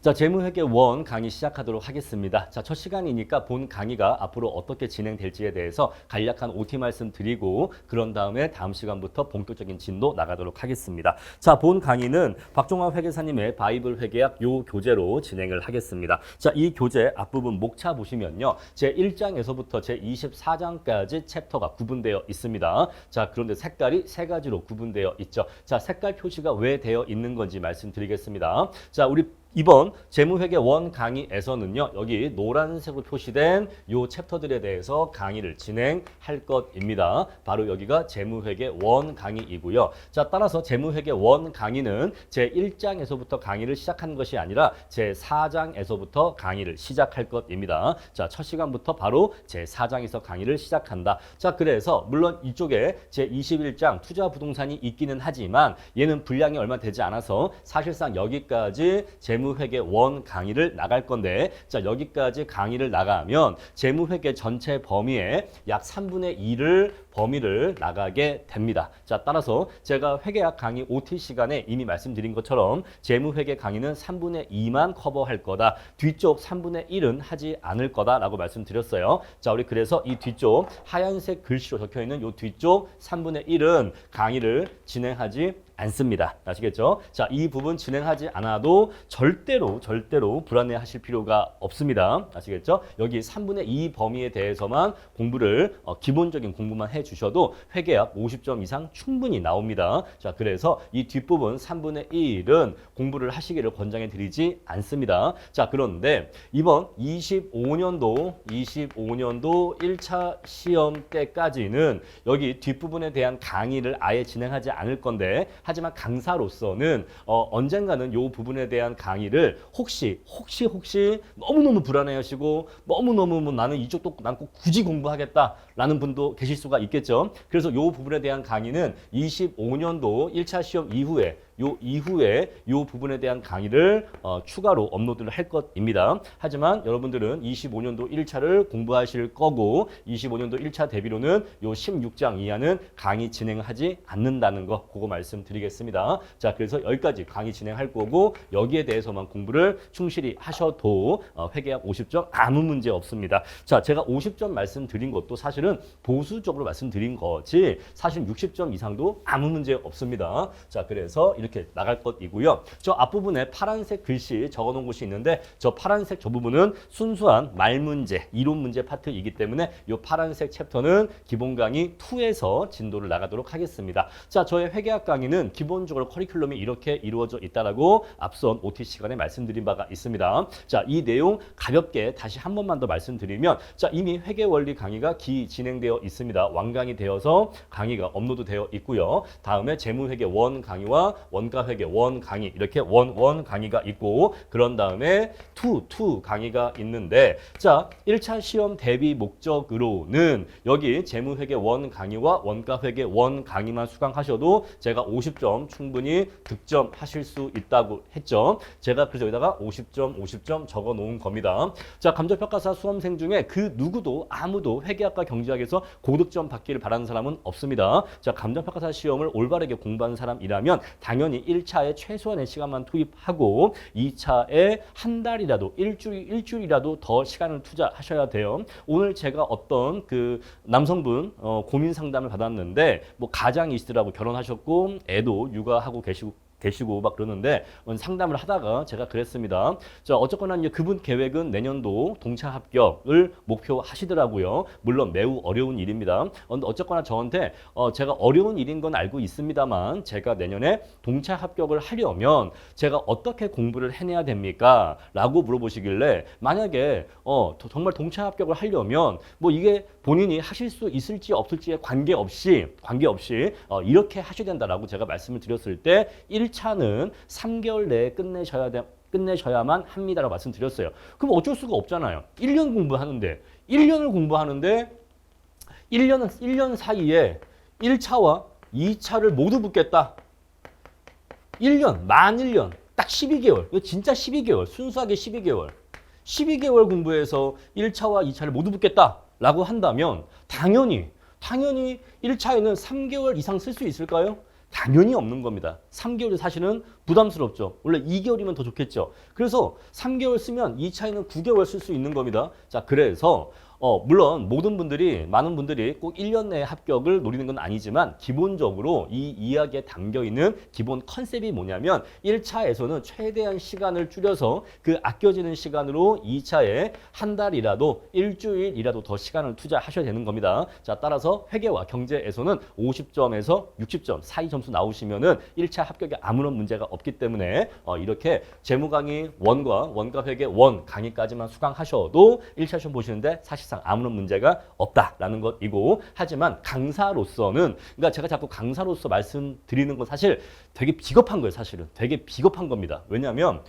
자, 재무회계 원 강의 시작하도록 하겠습니다. 자, 첫 시간이니까 본 강의가 앞으로 어떻게 진행될지에 대해서 간략한 OT 말씀드리고 그런 다음에 다음 시간부터 본격적인 진도 나가도록 하겠습니다. 자, 본 강의는 박종환 회계사님의 바이블 회계학 요 교재로 진행을 하겠습니다. 자, 이 교재 앞부분 목차 보시면요. 제1장에서부터 제24장까지 챕터가 구분되어 있습니다. 자, 그런데 색깔이 세 가지로 구분되어 있죠. 자, 색깔 표시가 왜 되어 있는 건지 말씀드리겠습니다. 자, 우리 이번 재무회계 원 강의에서는요. 여기 노란색으로 표시된 요 챕터들에 대해서 강의를 진행할 것입니다. 바로 여기가 재무회계 원 강의이고요. 자, 따라서 재무회계 원 강의는 제1장에서부터 강의를 시작하는 것이 아니라 제4장에서부터 강의를 시작할 것입니다. 자, 첫 시간부터 바로 제4장에서 강의를 시작한다. 자, 그래서 물론 이쪽에 제21장 투자 부동산이 있기는 하지만 얘는 분량이 얼마 되지 않아서 사실상 여기까지 재무회계 원 강의를 나갈 건데, 자, 여기까지 강의를 나가면 재무회계 전체 범위의 약 3분의 2를 범위를 나가게 됩니다. 자, 따라서 제가 회계학 강의 OT 시간에 이미 말씀드린 것처럼 재무회계 강의는 3분의 2만 커버할 거다. 뒤쪽 3분의 1은 하지 않을 거다라고 말씀드렸어요. 자, 우리 그래서 이 뒤쪽 하얀색 글씨로 적혀있는 이 뒤쪽 3분의 1은 강의를 진행하지 않습니다. 아시겠죠? 자, 이 부분 진행하지 않아도 절대로 불안해하실 필요가 없습니다. 아시겠죠? 여기 3분의 2 범위에 대해서만 공부를 기본적인 공부만 해주셔도 회계학 50점 이상 충분히 나옵니다. 자, 그래서 이 뒷부분 3분의 1은 공부를 하시기를 권장해 드리지 않습니다. 자, 그런데 이번 25년도 1차 시험 때까지는 여기 뒷부분에 대한 강의를 아예 진행하지 않을 건데, 하지만 강사로서는 언젠가는 이 부분에 대한 강의를 혹시 너무너무 불안해하시고 너무너무 나는 이쪽도 난 꼭 굳이 공부하겠다라는 분도 계실 수가 있겠죠. 그래서 이 부분에 대한 강의는 25년도 1차 시험 이후에 이 부분에 대한 강의를 추가로 업로드를 할 것입니다. 하지만 여러분들은 25년도 1차를 공부하실 거고 25년도 1차 대비로는 요 16장 이하는 강의 진행하지 않는다는 거, 그거 말씀드리겠습니다. 자, 그래서 여기까지 강의 진행할 거고 여기에 대해서만 공부를 충실히 하셔도 회계학 50점 아무 문제 없습니다. 자, 제가 50점 말씀드린 것도 사실은 보수적으로 말씀드린 거지 사실 60점 이상도 아무 문제 없습니다. 자, 그래서 이렇게 나갈 것이고요. 저 앞부분에 파란색 글씨 적어놓은 곳이 있는데 저 파란색 저 부분은 순수한 말문제, 이론 문제 파트이기 때문에 이 파란색 챕터는 기본 강의 2에서 진도를 나가도록 하겠습니다. 자, 저의 회계학 강의는 기본적으로 커리큘럼이 이렇게 이루어져 있다라고 앞선 OT 시간에 말씀드린 바가 있습니다. 자, 이 내용 가볍게 다시 한 번만 더 말씀드리면, 자, 이미 회계원리 강의가 진행되어 있습니다. 완강이 되어서 강의가 업로드 되어 있고요. 다음에 재무회계 원 강의와 원가회계 원 강의, 이렇게 원 강의가 있고, 그런 다음에 투 강의가 있는데, 자, 1차 시험 대비 목적으로는 여기 재무회계 원 강의와 원가회계 원 강의만 수강하셔도 제가 50점 충분히 득점하실 수 있다고 했죠. 제가 그래서 여기다가 50점 적어 놓은 겁니다. 자, 감정평가사 수험생 중에 그 누구도 아무도 회계학과 경제학에서 고득점 받기를 바라는 사람은 없습니다. 자, 감정평가사 시험을 올바르게 공부한 사람이라면 당연히 1차에 최소한의 시간만 투입하고 2차에 한 달이라도 일주일이라도 더 시간을 투자하셔야 돼요. 오늘 제가 어떤 그 남성분 고민 상담을 받았는데 뭐 가장이시더라고, 결혼하셨고 애도 육아하고 계시고 막 그러는데 상담을 하다가 제가 그랬습니다. 자, 어쨌거나 이제 그분 계획은 내년도 동차 합격을 목표하시더라고요. 물론 매우 어려운 일입니다. 어쨌거나 저한테 제가 어려운 일인 건 알고 있습니다만 제가 내년에 동차 합격을 하려면 제가 어떻게 공부를 해내야 됩니까? 라고 물어보시길래, 만약에 정말 동차 합격을 하려면 뭐 이게 본인이 하실 수 있을지 없을지에 관계없이 이렇게 하셔야 된다라고 제가 말씀을 드렸을 때 1차는 3개월 내에 끝내셔야만 합니다라고 말씀드렸어요. 그럼 어쩔 수가 없잖아요. 1년 공부하는데 1년 사이에 1차와 2차를 모두 붙겠다. 1년, 만 1년, 딱 12개월. 이거 진짜 12개월, 순수하게 12개월. 12개월 공부해서 1차와 2차를 모두 붙겠다라고 한다면 당연히 1차에는 3개월 이상 쓸 수 있을까요? 당연히 없는 겁니다. 3개월이 사실은 부담스럽죠. 원래 2개월이면 더 좋겠죠. 그래서 3개월 쓰면 이 차이는 9개월 쓸 수 있는 겁니다. 자, 그래서 물론 모든 분들이, 많은 분들이 꼭 1년 내에 합격을 노리는 건 아니지만 기본적으로 이 이야기에 담겨 있는 기본 컨셉이 뭐냐면 1차에서는 최대한 시간을 줄여서 그 아껴지는 시간으로 2차에 한 달이라도 일주일이라도 더 시간을 투자하셔야 되는 겁니다. 자, 따라서 회계와 경제에서는 50점에서 60점 사이 점수 나오시면은 1차 합격에 아무런 문제가 없기 때문에 이렇게 재무 강의 1과 원가 회계 1 강의까지만 수강하셔도 1차 시험 보시는데 사실상 아무런 문제가 없다라는 것이고, 하지만 강사로서는, 그러니까 제가 자꾸 강사로서 말씀드리는 건 사실 되게 비겁한 거예요. 사실은 되게 비겁한 겁니다. 왜냐하면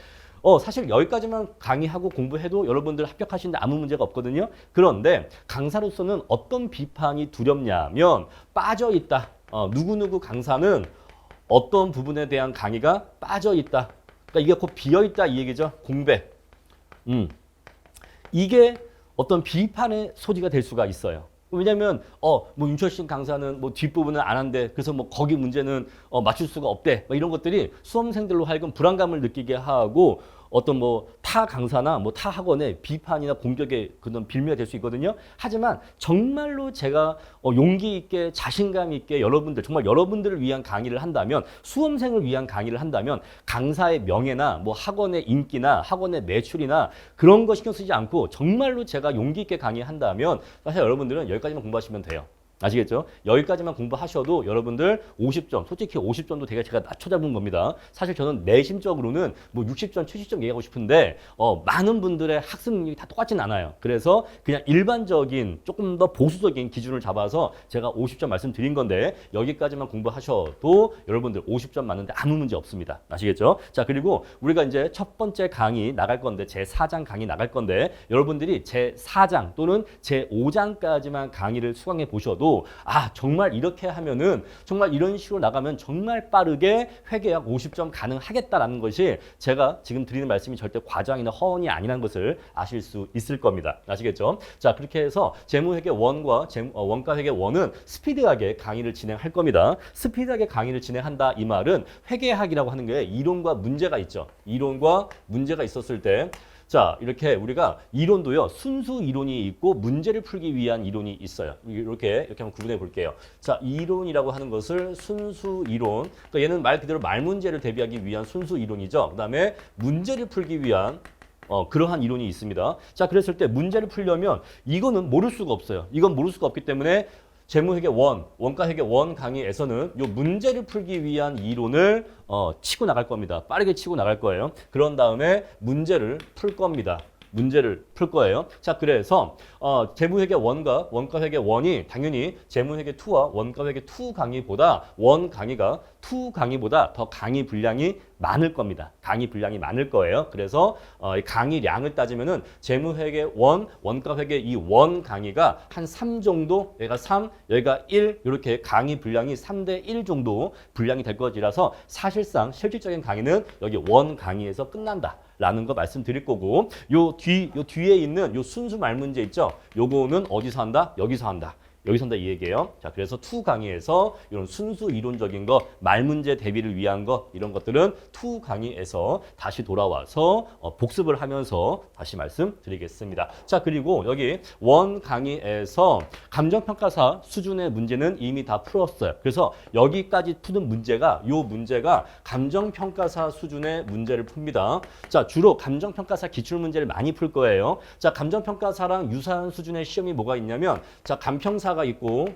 사실 여기까지만 강의하고 공부해도 여러분들 합격하시는데 아무 문제가 없거든요. 그런데 강사로서는 어떤 비판이 두렵냐면 빠져있다. 누구누구 강사는 어떤 부분에 대한 강의가 빠져있다. 그러니까 이게 곧 비어있다 이 얘기죠. 공백. 이게 어떤 비판의 소지가 될 수가 있어요. 왜냐면 뭐 윤철신 강사는 뭐 뒷부분은 안 한대. 그래서 뭐 거기 문제는 맞출 수가 없대. 뭐 이런 것들이 수험생들로 하여금 불안감을 느끼게 하고 어떤 뭐 타 강사나 뭐 타 학원의 비판이나 공격의 그런 빌미가 될 수 있거든요. 하지만 정말로 제가 용기 있게 자신감 있게 여러분들, 정말 여러분들을 위한 강의를 한다면, 수험생을 위한 강의를 한다면 강사의 명예나 뭐 학원의 인기나 학원의 매출이나 그런 거 신경 쓰지 않고 정말로 제가 용기 있게 강의한다면 사실 여러분들은 여기까지만 공부하시면 돼요. 아시겠죠? 여기까지만 공부하셔도 여러분들 50점, 솔직히 50점도 되게 제가 낮춰 잡은 겁니다. 사실 저는 내심적으로는 뭐 60점, 70점 얘기하고 싶은데 많은 분들의 학습 능력이 다 똑같진 않아요. 그래서 그냥 일반적인 조금 더 보수적인 기준을 잡아서 제가 50점 말씀드린 건데 여기까지만 공부하셔도 여러분들 50점 맞는데 아무 문제 없습니다. 아시겠죠? 자, 그리고 우리가 이제 첫 번째 강의 나갈 건데, 제4장 강의 나갈 건데 여러분들이 제4장 또는 제5장까지만 강의를 수강해 보셔도 정말 이렇게 하면은, 정말 이런 식으로 나가면 정말 빠르게 회계학 50점 가능하겠다라는 것이 제가 지금 드리는 말씀이 절대 과장이나 허언이 아니라는 것을 아실 수 있을 겁니다. 아시겠죠? 자, 그렇게 해서 재무회계 1과 원가회계 1은 스피드하게 강의를 진행할 겁니다. 스피드하게 강의를 진행한다 이 말은 회계학이라고 하는 게 이론과 문제가 있죠. 이론과 문제가 있었을 때, 자, 이렇게 우리가 이론도요, 순수 이론이 있고 문제를 풀기 위한 이론이 있어요. 이렇게 한번 구분해 볼게요. 자, 이론이라고 하는 것을 순수 이론, 그러니까 얘는 말 그대로 말 문제를 대비하기 위한 순수 이론이죠. 그 다음에 문제를 풀기 위한 그러한 이론이 있습니다. 자, 그랬을 때 문제를 풀려면 이거는 모를 수가 없어요. 이건 모를 수가 없기 때문에 재무회계 1, 원가회계 1 강의에서는 요 문제를 풀기 위한 이론을 치고 나갈 겁니다. 빠르게 치고 나갈 거예요. 그런 다음에 문제를 풀 겁니다. 문제를 풀 거예요. 자, 그래서 재무회계 1과 원가회계 1이 당연히 재무회계 2와 원가회계 2 강의보다 투 강의보다 더 강의 분량이 많을 겁니다. 강의 분량이 많을 거예요. 그래서 강의량을 따지면은 재무회계 1, 원가회계 이 1 강의가 한 3 정도, 여기가 3, 여기가 1, 이렇게 강의 분량이 3대 1 정도 분량이 될 것이라서 사실상 실질적인 강의는 여기 1 강의에서 끝난다 라는 거 말씀드릴 거고, 요 뒤에 있는 요 순수 말 문제 있죠? 요거는 어디서 한다? 여기서 한다. 여기서 한다 이 얘기예요. 자, 그래서 2 강의에서 이런 순수 이론적인 거, 말 문제 대비를 위한 거, 이런 것들은 2 강의에서 다시 돌아와서 복습을 하면서 다시 말씀드리겠습니다. 자, 그리고 여기 1 강의에서 감정평가사 수준의 문제는 이미 다 풀었어요. 그래서 여기까지 푸는 문제가, 요 문제가 감정평가사 수준의 문제를 풉니다. 자, 주로 감정평가사 기출문제를 많이 풀 거예요. 자, 감정평가사랑 유사한 수준의 시험이 뭐가 있냐면, 자, 감평사 가 있고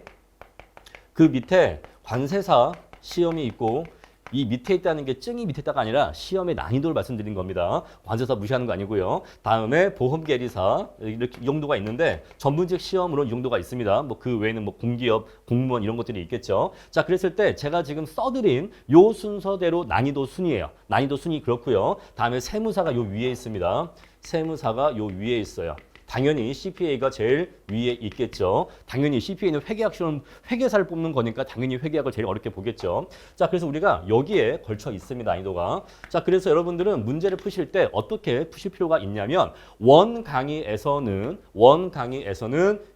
그 밑에 관세사 시험이 있고, 이 밑에 있다는 게 증이 밑에 있다가 아니라 시험의 난이도를 말씀드린 겁니다. 관세사 무시하는 거 아니고요. 다음에 보험계리사 이렇게 이 정도가 있는데 전문직 시험으로 이 정도가 있습니다. 뭐 그 외에는 뭐 공기업, 공무원 이런 것들이 있겠죠. 자, 그랬을 때 제가 지금 써드린 요 순서대로 난이도 순이에요. 난이도 순이 그렇고요. 다음에 세무사가 요 위에 있습니다. 세무사가 요 위에 있어요. 당연히 CPA가 제일 위에 있겠죠. 당연히 CPA는 회계학 시험, 회계사를 뽑는 거니까 당연히 회계학을 제일 어렵게 보겠죠. 자, 그래서 우리가 여기에 걸쳐 있습니다, 난이도가. 자, 그래서 여러분들은 문제를 푸실 때 어떻게 푸실 필요가 있냐면, 원 강의에서는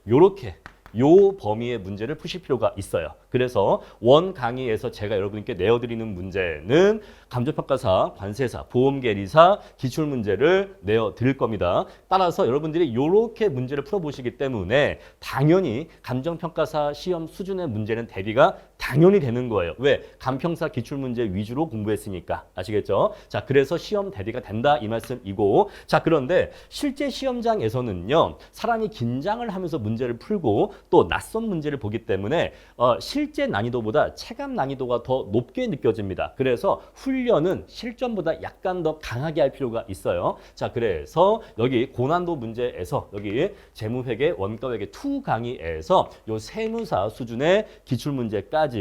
요렇게 요 범위의 문제를 푸실 필요가 있어요. 그래서 원 강의에서 제가 여러분께 내어드리는 문제는 감정평가사, 관세사, 보험계리사 기출문제를 내어드릴 겁니다. 따라서 여러분들이 이렇게 문제를 풀어보시기 때문에 당연히 감정평가사 시험 수준의 문제는 대비가 당연히 되는 거예요. 왜? 감평사 기출문제 위주로 공부했으니까. 아시겠죠? 자, 그래서 시험 대비가 된다 이 말씀이고, 자, 그런데 실제 시험장에서는요, 사람이 긴장을 하면서 문제를 풀고 또 낯선 문제를 보기 때문에 실제 난이도보다 체감 난이도가 더 높게 느껴집니다. 그래서 훈련은 실전보다 약간 더 강하게 할 필요가 있어요. 자, 그래서 여기 고난도 문제에서 여기 재무회계, 원가회계 2 강의에서 요 세무사 수준의 기출문제까지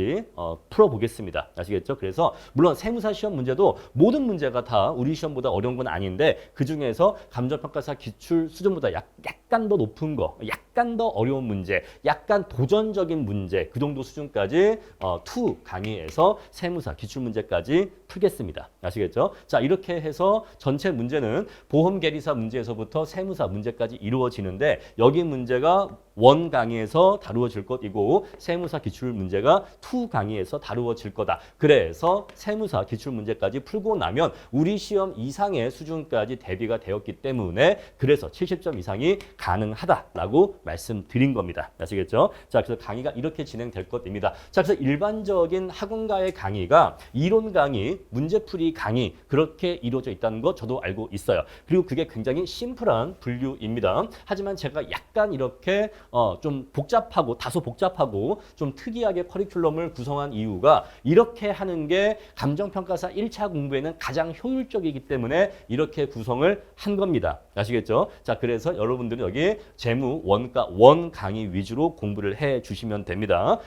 풀어보겠습니다. 아시겠죠? 그래서 물론 세무사 시험 문제도 모든 문제가 다 우리 시험보다 어려운 건 아닌데 그 중에서 감정평가사 기출 수준보다 약간 더 높은 거, 약간 더 어려운 문제, 약간 도전적인 문제 그 정도 수준까지 2 강의에서 세무사 기출 문제까지 풀겠습니다. 아시겠죠? 자, 이렇게 해서 전체 문제는 보험계리사 문제에서부터 세무사 문제까지 이루어지는데 여기 문제가 원 강의에서 다루어질 것이고 세무사 기출 문제가 2 강의에서 다루어질 거다. 그래서 세무사 기출 문제까지 풀고 나면 우리 시험 이상의 수준까지 대비가 되었기 때문에 그래서 70점 이상이 가능하다라고 말씀드린 겁니다. 아시겠죠? 자, 그래서 강의가 이렇게 진행될 것입니다. 자, 그래서 일반적인 학원가의 강의가 이론 강의, 문제풀이 강의 그렇게 이루어져 있다는 거 저도 알고 있어요. 그리고 그게 굉장히 심플한 분류입니다. 하지만 제가 약간 이렇게 좀 복잡하고 다소 복잡하고 좀 특이하게 커리큘럼을 구성한 이유가 이렇게 하는 게 감정평가사 1차 공부에는 가장 효율적이기 때문에 이렇게 구성을 한 겁니다. 아시겠죠? 자, 그래서 여러분들은 여기 재무, 원가, 원 강의 위주로 공부를 해 주시면 됩니다.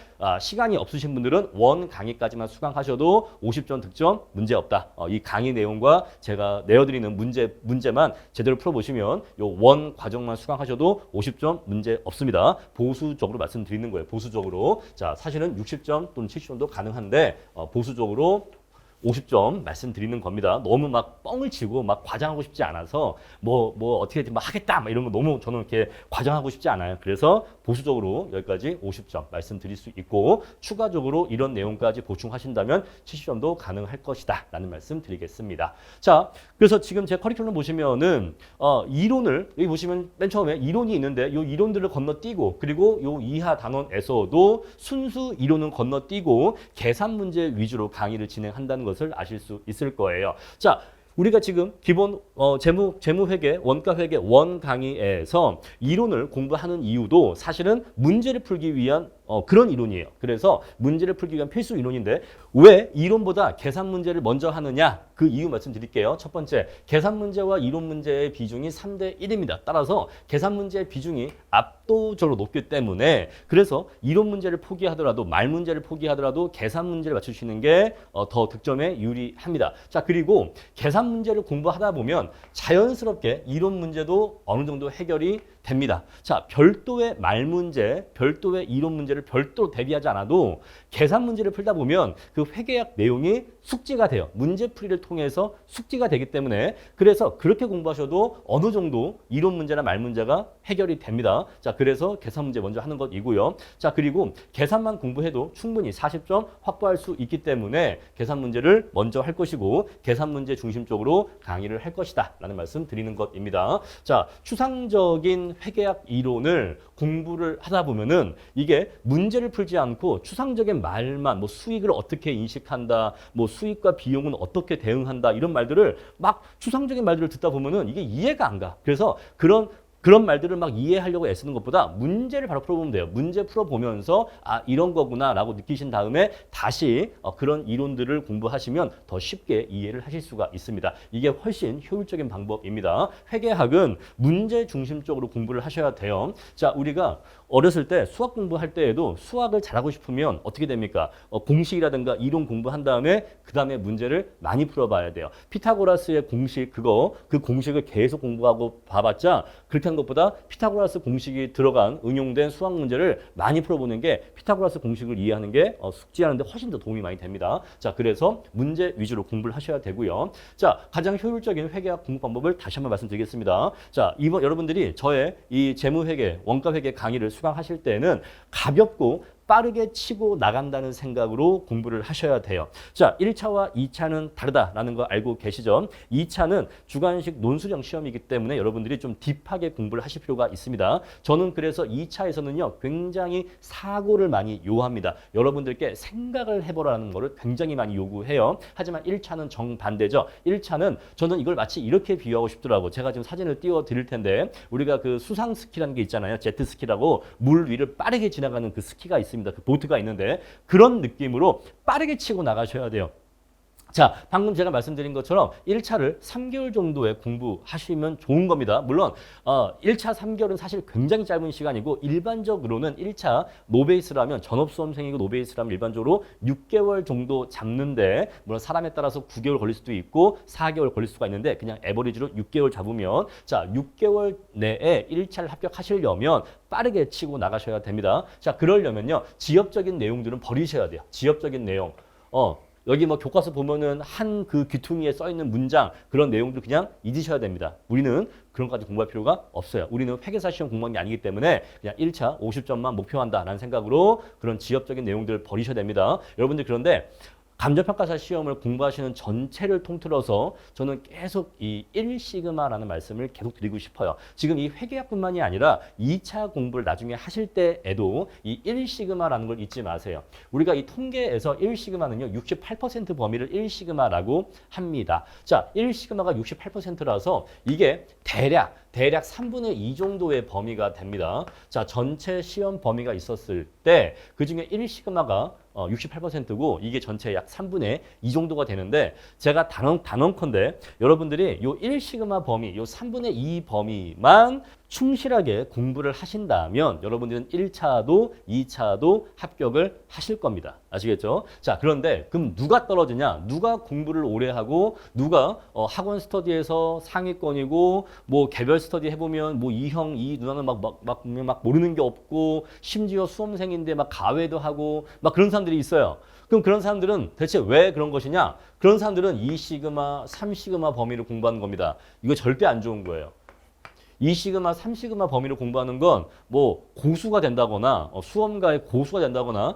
시간이 없으신 분들은 원 강의까지만 수강하셔도 50점 득점 문제 없다. 이 강의 내용과 제가 내어드리는 문제만 제대로 풀어보시면 요 원 과정만 수강하셔도 50점 문제 없습니다. 보수적으로 말씀드리는 거예요. 보수적으로. 자, 사실은 60점 또는 70점도 가능한데 보수적으로 50점 말씀드리는 겁니다. 너무 막 뻥을 치고 막 과장하고 싶지 않아서 뭐 어떻게 막 하겠다 막 이런 거 너무 저는 이렇게 과장하고 싶지 않아요. 그래서 보수적으로 여기까지 50점 말씀드릴 수 있고 추가적으로 이런 내용까지 보충하신다면 70점도 가능할 것이다 라는 말씀 드리겠습니다. 자, 그래서 지금 제 커리큘럼 보시면은 이론을 여기 보시면 맨 처음에 이론이 있는데 이 이론들을 건너뛰고 그리고 이 이하 단원에서도 순수 이론은 건너뛰고 계산 문제 위주로 강의를 진행한다는 것을 아실 수 있을 거예요. 자, 우리가 지금 기본 재무회계, 원가회계 원 강의에서 이론을 공부하는 이유도 사실은 문제를 풀기 위한 그런 이론이에요. 그래서 문제를 풀기 위한 필수 이론인데 왜 이론보다 계산 문제를 먼저 하느냐? 그 이유 말씀드릴게요. 첫 번째, 계산 문제와 이론 문제의 비중이 3대 1입니다. 따라서 계산 문제의 비중이 압도적으로 높기 때문에 그래서 이론 문제를 포기하더라도 말 문제를 포기하더라도 계산 문제를 맞추시는 게 더 득점에 유리합니다. 자, 그리고 계산 문제를 공부하다 보면 자연스럽게 이론 문제도 어느 정도 해결이 됩니다. 자, 별도의 말 문제, 별도의 이론 문제를 별도로 대비하지 않아도 계산 문제를 풀다 보면 그 회계학 내용이 숙지가 돼요. 문제풀이를 통해서 숙지가 되기 때문에 그래서 그렇게 공부하셔도 어느 정도 이론 문제나 말 문제가 해결이 됩니다. 자, 그래서 계산 문제 먼저 하는 것이고요. 자, 그리고 계산만 공부해도 충분히 40점 확보할 수 있기 때문에 계산 문제를 먼저 할 것이고 계산 문제 중심적으로 강의를 할 것이다 라는 말씀 드리는 것입니다. 자, 추상적인 회계학 이론을 공부를 하다 보면은 이게 문제를 풀지 않고 추상적인 말만 뭐 수익을 어떻게 인식한다, 뭐 수익과 비용은 어떻게 대응한다 이런 말들을 막 추상적인 말들을 듣다 보면은 이게 이해가 안 가. 그래서 그런 말들을 막 이해하려고 애쓰는 것보다 문제를 바로 풀어보면 돼요. 문제 풀어보면서 이런 거구나 라고 느끼신 다음에 다시 그런 이론들을 공부하시면 더 쉽게 이해를 하실 수가 있습니다. 이게 훨씬 효율적인 방법입니다. 회계학은 문제 중심적으로 공부를 하셔야 돼요. 자, 우리가 어렸을 때 수학 공부할 때에도 수학을 잘하고 싶으면 어떻게 됩니까? 공식이라든가 이론 공부한 다음에 그 다음에 문제를 많이 풀어봐야 돼요. 피타고라스의 공식 그 공식을 계속 공부하고 봐봤자 그렇게 한 것보다 피타고라스 공식이 들어간 응용된 수학 문제를 많이 풀어보는 게 피타고라스 공식을 이해하는 게 숙지하는 데 훨씬 더 도움이 많이 됩니다. 자, 그래서 문제 위주로 공부를 하셔야 되고요. 자, 가장 효율적인 회계학 공부 방법을 다시 한번 말씀드리겠습니다. 자, 이번 여러분들이 저의 이 재무회계, 원가회계 강의를 수강하실 때는 가볍고 빠르게 치고 나간다는 생각으로 공부를 하셔야 돼요. 자, 1차와 2차는 다르다라는 거 알고 계시죠? 2차는 주관식 논술형 시험이기 때문에 여러분들이 좀 딥하게 공부를 하실 필요가 있습니다. 저는 그래서 2차에서는요, 굉장히 사고를 많이 요합니다. 여러분들께 생각을 해보라는 거를 굉장히 많이 요구해요. 하지만 1차는 정반대죠. 1차는 저는 이걸 마치 이렇게 비유하고 싶더라고. 제가 지금 사진을 띄워 드릴 텐데 우리가 그 수상 스키라는 게 있잖아요. 제트 스키라고 물 위를 빠르게 지나가는 그 스키가 있습니다. 그 보트가 있는데 그런 느낌으로 빠르게 치고 나가셔야 돼요. 자, 방금 제가 말씀드린 것처럼 1차를 3개월 정도에 공부하시면 좋은 겁니다. 물론 1차 3개월은 사실 굉장히 짧은 시간이고 일반적으로는 1차 노베이스라면 전업수험생이고 노베이스라면 일반적으로 6개월 정도 잡는데 물론 사람에 따라서 9개월 걸릴 수도 있고 4개월 걸릴 수가 있는데 그냥 에버리지로 6개월 잡으면 자 6개월 내에 1차를 합격하시려면 빠르게 치고 나가셔야 됩니다. 자, 그러려면요. 지엽적인 내용들은 버리셔야 돼요. 지엽적인 내용. 여기 뭐 교과서 보면은 한 그 귀퉁이에 써 있는 문장 그런 내용들 그냥 잊으셔야 됩니다. 우리는 그런 것까지 공부할 필요가 없어요. 우리는 회계사 시험 공부한 게 아니기 때문에 그냥 1차 50점만 목표한다라는 생각으로 그런 지엽적인 내용들을 버리셔야 됩니다. 여러분들 그런데 감정평가사 시험을 공부하시는 전체를 통틀어서 저는 계속 이 1시그마라는 말씀을 계속 드리고 싶어요. 지금 이 회계학뿐만이 아니라 2차 공부를 나중에 하실 때에도 이 1시그마라는 걸 잊지 마세요. 우리가 이 통계에서 1시그마는요. 68% 범위를 1시그마라고 합니다. 자, 1시그마가 68%라서 이게 대략 3분의 2 정도의 범위가 됩니다. 자, 전체 시험 범위가 있었을 때 그중에 1시그마가 68%고 이게 전체 약 3분의 2 정도가 되는데 제가 단언컨대 여러분들이 요 1시그마 범위, 요 3분의 2 범위만 충실하게 공부를 하신다면 여러분들은 1차도 2차도 합격을 하실 겁니다. 아시겠죠? 자, 그런데 그럼 누가 떨어지냐? 누가 공부를 오래 하고 누가 학원 스터디에서 상위권이고 뭐 개별 스터디 해보면 뭐 이 형, 이 누나는 막 모르는 게 없고 심지어 수험생인데 막 가외도 하고 막 그런 사람들이 있어요. 그럼 그런 사람들은 대체 왜 그런 것이냐? 그런 사람들은 2시그마, 3시그마 범위를 공부하는 겁니다. 이거 절대 안 좋은 거예요. 2시그마, 3시그마 범위를 공부하는 건 뭐 고수가 된다거나 수험가의 고수가 된다거나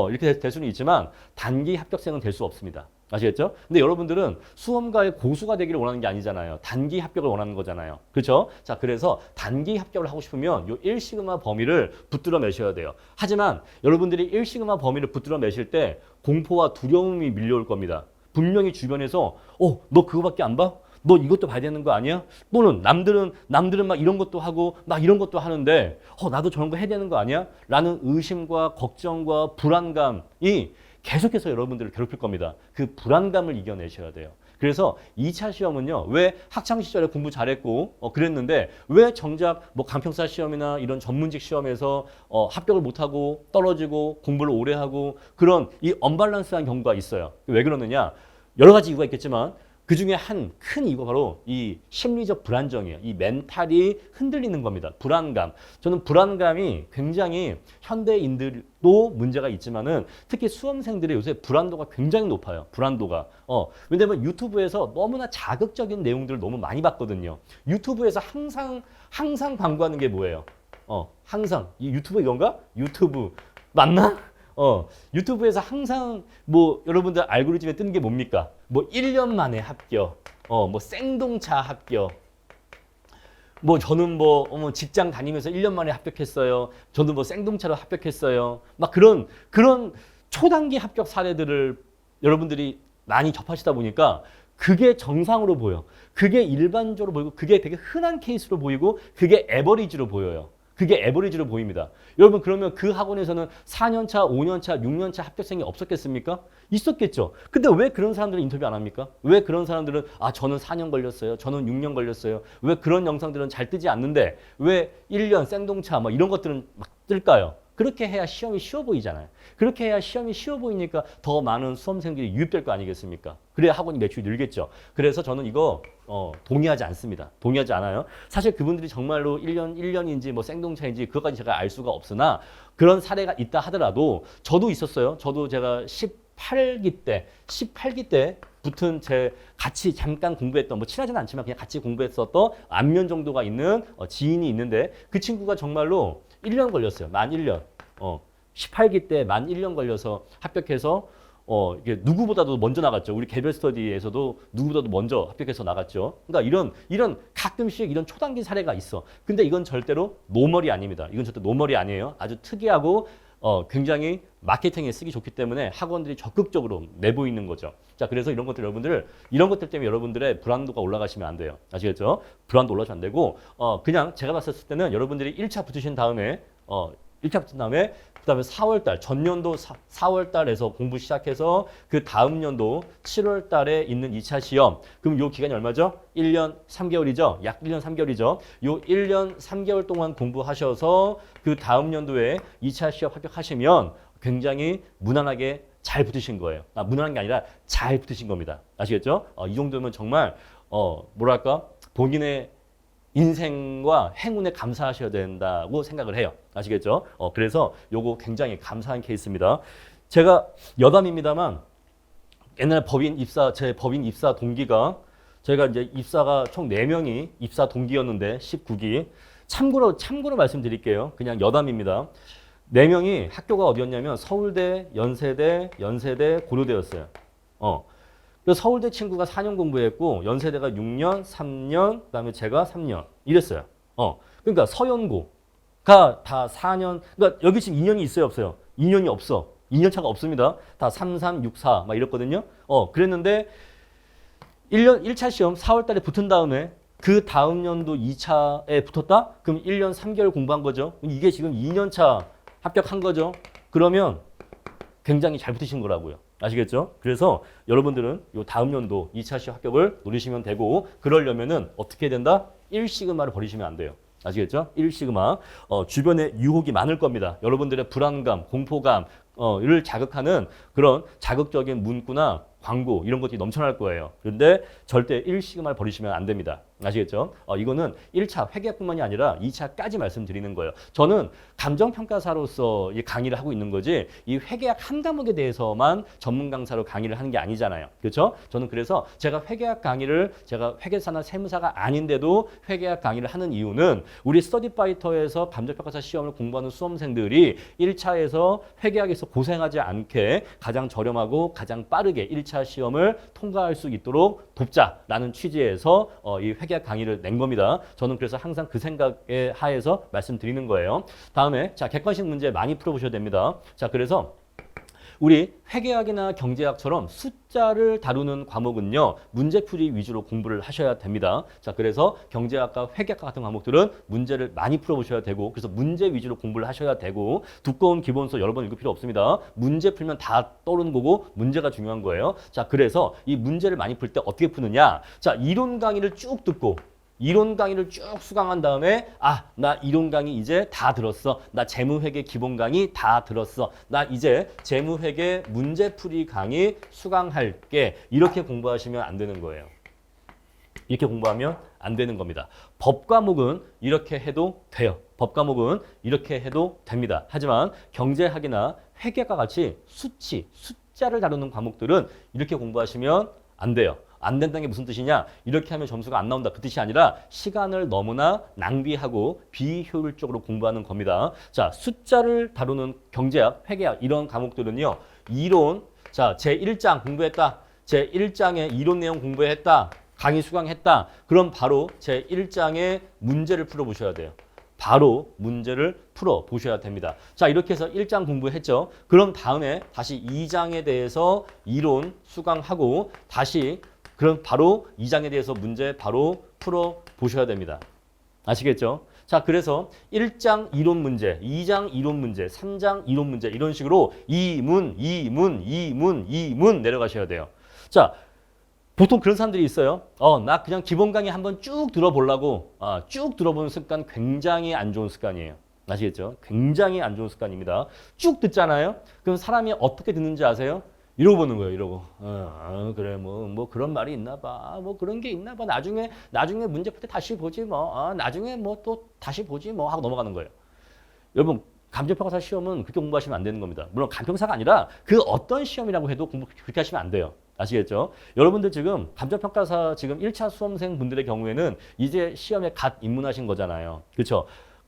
이렇게 될 수는 있지만 단기 합격생은 될 수 없습니다. 아시겠죠? 근데 여러분들은 수험가의 고수가 되기를 원하는 게 아니잖아요. 단기 합격을 원하는 거잖아요. 그렇죠? 자, 그래서 단기 합격을 하고 싶으면 요 1시그마 범위를 붙들어 매셔야 돼요. 하지만 여러분들이 1시그마 범위를 붙들어 매실 때 공포와 두려움이 밀려올 겁니다. 분명히 주변에서 너 그거밖에 안 봐? 너 이것도 봐야 되는 거 아니야? 또는 남들은 막 이런 것도 하고 막 이런 것도 하는데 나도 저런 거 해야 되는 거 아니야? 라는 의심과 걱정과 불안감이 계속해서 여러분들을 괴롭힐 겁니다. 그 불안감을 이겨내셔야 돼요. 그래서 2차 시험은요. 왜 학창시절에 공부 잘했고 그랬는데 왜 정작 뭐 강평사 시험이나 이런 전문직 시험에서 합격을 못하고 떨어지고 공부를 오래 하고 그런 이 언밸런스한 경우가 있어요. 왜 그러느냐? 여러 가지 이유가 있겠지만 그 중에 한 큰 이유가 바로 이 심리적 불안정이에요. 이 멘탈이 흔들리는 겁니다. 불안감. 저는 불안감이 굉장히 현대인들도 문제가 있지만은 특히 수험생들의 요새 불안도가 굉장히 높아요. 불안도가. 왜냐면 유튜브에서 너무나 자극적인 내용들을 너무 많이 봤거든요. 유튜브에서 항상 광고하는 게 뭐예요? 항상. 이 유튜브 이건가? 유튜브. 맞나? 유튜브에서 항상 뭐 여러분들 알고리즘에 뜨는 게 뭡니까? 뭐 1년 만에 합격, 뭐 생동차 합격, 뭐 저는 뭐 직장 다니면서 1년 만에 합격했어요. 저도 뭐 생동차로 합격했어요. 막 그런 초단기 합격 사례들을 여러분들이 많이 접하시다 보니까 그게 정상으로 보여. 그게 일반적으로 보이고 그게 되게 흔한 케이스로 보이고 그게 에버리지로 보여요. 그게 에버리지로 보입니다. 여러분 그러면 그 학원에서는 4년차, 5년차, 6년차 합격생이 없었겠습니까? 있었겠죠. 근데 왜 그런 사람들은 인터뷰 안 합니까? 왜 그런 사람들은 저는 4년 걸렸어요. 저는 6년 걸렸어요. 왜 그런 영상들은 잘 뜨지 않는데 왜 1년 생동차 뭐 이런 것들은 막 뜰까요? 그렇게 해야 시험이 쉬워 보이잖아요. 그렇게 해야 시험이 쉬워 보이니까 더 많은 수험생들이 유입될 거 아니겠습니까? 그래야 학원이 매출이 늘겠죠. 그래서 저는 이거 동의하지 않습니다. 동의하지 않아요. 사실 그분들이 정말로 1년인지 뭐 생동차인지 그것까지 제가 알 수가 없으나 그런 사례가 있다 하더라도 저도 있었어요. 저도 제가 18기 때 붙은 제 같이 잠깐 공부했던 뭐 친하지는 않지만 그냥 같이 공부했었던 안면 정도가 있는 지인이 있는데 그 친구가 정말로 1년 걸렸어요. 만 1년. 18기 때 만 1년 걸려서 합격해서 이게 누구보다도 먼저 나갔죠. 우리 개별 스터디에서도 누구보다도 먼저 합격해서 나갔죠. 그러니까 이런 가끔씩 이런 초단기 사례가 있어. 근데 이건 절대로 노멀이 아닙니다. 이건 절대 노멀이 아니에요. 아주 특이하고 굉장히 마케팅에 쓰기 좋기 때문에 학원들이 적극적으로 내보이는 거죠. 자, 그래서 이런 것들 때문에 여러분들의 불안도가 올라가시면 안 돼요. 아시겠죠? 불안도 올라가시면 안 되고, 그냥 제가 봤을 때는 여러분들이 1차 붙으신 다음에, 1차 붙은 다음에 그다음에 4월 달 전년도 4월 달에서 공부 시작해서 그 다음 년도 7월 달에 있는 2차 시험. 그럼 요 기간이 얼마죠? 1년 3개월이죠. 약 1년 3개월이죠. 요 1년 3개월 동안 공부하셔서 그 다음 연도에 2차 시험 합격하시면 굉장히 무난하게 잘 붙으신 거예요. 무난한 게 아니라 잘 붙으신 겁니다. 아시겠죠? 이 정도면 정말 뭐랄까? 본인의 인생과 행운에 감사하셔야 된다고 생각을 해요. 아시겠죠? 그래서 요거 굉장히 감사한 케이스입니다. 제가 여담입니다만 옛날 제 법인 입사 동기가 저희가 이제 입사가 총 4명이 입사 동기였는데 19기. 참고로 말씀드릴게요. 그냥 여담입니다. 4명이 학교가 어디였냐면 서울대, 연세대, 고려대였어요. 그래서 서울대 친구가 4년 공부했고 연세대가 6년, 3년, 그다음에 제가 3년 이랬어요. 그러니까 서연고가 다 4년. 그러니까 여기 지금 2년이 있어요, 없어요? 2년이 없어. 2년 차가 없습니다. 다 3, 3, 6, 4 막 이랬거든요. 그랬는데 1차 시험 4월 달에 붙은 다음에 그 다음 년도 2차에 붙었다? 그럼 1년 3개월 공부한 거죠. 이게 지금 2년 차 합격한 거죠. 그러면 굉장히 잘 붙으신 거라고요. 아시겠죠? 그래서 여러분들은 요 다음 연도 2차 시험 합격을 노리시면 되고, 그러려면은 어떻게 해야 된다? 1시그마를 버리시면 안 돼요. 아시겠죠? 1시그마. 주변에 유혹이 많을 겁니다. 여러분들의 불안감, 공포감을 자극하는 그런 자극적인 문구나 광고 이런 것들이 넘쳐날 거예요. 그런데 절대 1시그마를 버리시면 안 됩니다. 아시겠죠? 이거는 1차 회계뿐만이 아니라 2차까지 말씀드리는 거예요. 저는 감정평가사로서 이 강의를 하고 있는 거지 이 회계학 한 과목에 대해서만 전문 강사로 강의를 하는 게 아니잖아요. 그렇죠? 저는 그래서 제가 회계사나 세무사가 아닌데도 회계학 강의를 하는 이유는 우리 스터디파이터에서 감정평가사 시험을 공부하는 수험생들이 1차에서 회계학에서 고생하지 않게 가장 저렴하고 가장 빠르게 1차 시험을 통과할 수 있도록 돕자라는 취지에서 이 회계학 강의를 낸 겁니다. 저는 그래서 항상 그 생각에 하에서 말씀드리는 거예요. 다음에 자, 객관식 문제 많이 풀어보셔야 됩니다. 자, 그래서 우리 회계학이나 경제학처럼 숫자를 다루는 과목은요, 문제풀이 위주로 공부를 하셔야 됩니다. 자, 그래서 경제학과 회계학 같은 과목들은 문제를 많이 풀어보셔야 되고, 그래서 문제 위주로 공부를 하셔야 되고, 두꺼운 기본서 여러 번 읽을 필요 없습니다. 문제 풀면 다 떠오르는 거고, 문제가 중요한 거예요. 자, 그래서 이 문제를 많이 풀 때 어떻게 푸느냐? 자, 이론 강의를 쭉 듣고, 이론 강의를 쭉 수강한 다음에 나 이론 강의 이제 다 들었어. 나 재무회계 기본 강의 다 들었어. 나 이제 재무회계 문제풀이 강의 수강할게. 이렇게 공부하시면 안 되는 거예요. 이렇게 공부하면 안 되는 겁니다. 법 과목은 이렇게 해도 돼요. 법 과목은 이렇게 해도 됩니다. 하지만 경제학이나 회계과 같이 숫자를 다루는 과목들은 이렇게 공부하시면 안 돼요. 안 된다는 게 무슨 뜻이냐? 이렇게 하면 점수가 안 나온다. 그 뜻이 아니라 시간을 너무나 낭비하고 비효율적으로 공부하는 겁니다. 자, 숫자를 다루는 경제학, 회계학 이런 과목들은요. 이론, 자, 제1장 공부했다. 제1장의 이론 내용 공부했다. 강의 수강했다. 그럼 바로 제1장의 문제를 풀어보셔야 돼요. 바로 문제를 풀어보셔야 됩니다. 자, 이렇게 해서 1장 공부했죠. 그럼 다음에 다시 2장에 대해서 이론 수강하고 다시 그럼 바로 2장에 대해서 문제 바로 풀어보셔야 됩니다. 아시겠죠? 자, 그래서 1장 이론 문제, 2장 이론 문제, 3장 이론 문제 이런 식으로 2문 내려가셔야 돼요. 자, 보통 그런 사람들이 있어요. 나 그냥 기본 강의 한번 쭉 들어보려고 쭉 들어보는 습관 굉장히 안 좋은 습관이에요. 아시겠죠? 굉장히 안 좋은 습관입니다. 쭉 듣잖아요. 그럼 사람이 어떻게 듣는지 아세요? 이러고 보는 거예요. 이러고. 그래 뭐 그런 말이 있나 봐. 뭐 그런 게 있나 봐. 나중에 문제 풀 때 다시 보지 뭐. 나중에 뭐 또 다시 보지 뭐 하고 넘어가는 거예요. 여러분, 감정평가사 시험은 그렇게 공부하시면 안 되는 겁니다. 물론 감정평가사가 아니라 그 어떤 시험이라고 해도 공부 그렇게 하시면 안 돼요. 아시겠죠? 여러분들 지금 감정평가사 지금 1차 수험생 분들의 경우에는 이제 시험에 갓 입문하신 거잖아요. 그렇죠?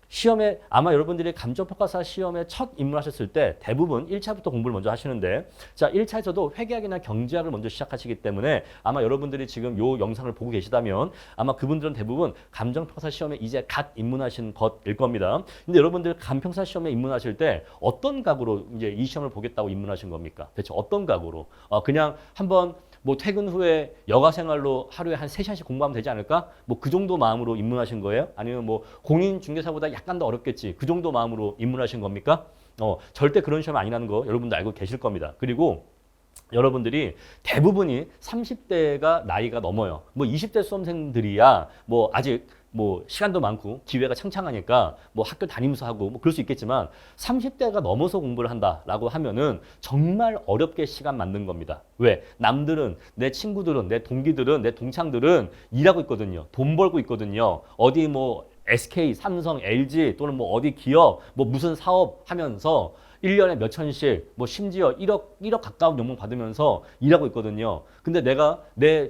시험에 아마 여러분들이 감정평가사 시험에 첫 입문하셨을 때 대부분 1차부터 공부를 먼저 하시는데 자 1차에서도 회계학이나 경제학을 먼저 시작하시기 때문에 아마 여러분들이 지금 요 영상을 보고 계시다면 아마 그분들은 대부분 감정평가사 시험에 이제 갓 입문하신 것일 겁니다. 근데 여러분들 감평사 시험에 입문하실 때 어떤 각오로 이제 이 시험을 보겠다고 입문하신 겁니까? 대체 어떤 각오로? 그냥 한번 뭐 퇴근 후에 여가 생활로 하루에 한 3시간씩 공부하면 되지 않을까? 뭐 그 정도 마음으로 입문하신 거예요? 아니면 뭐 공인중개사보다 약간 더 어렵겠지. 그 정도 마음으로 입문하신 겁니까? 절대 그런 시험 아니라는 거 여러분도 알고 계실 겁니다. 그리고 여러분들이 대부분이 30대가 나이가 넘어요. 뭐 20대 수험생들이야 뭐 아직 뭐 시간도 많고 기회가 창창하니까 뭐 학교 다니면서 하고 뭐 그럴 수 있겠지만 30대가 넘어서 공부를 한다라고 하면은 정말 어렵게 시간 맞는 겁니다. 왜? 남들은 내 친구들은 내 동기들은 내 동창들은 일하고 있거든요. 돈 벌고 있거든요. 어디 뭐 SK, 삼성, LG 또는 뭐 어디 기업 뭐 무슨 사업 하면서 1년에 몇 천씩 뭐 심지어 1억 가까운 연봉 받으면서 일하고 있거든요. 근데 내가 내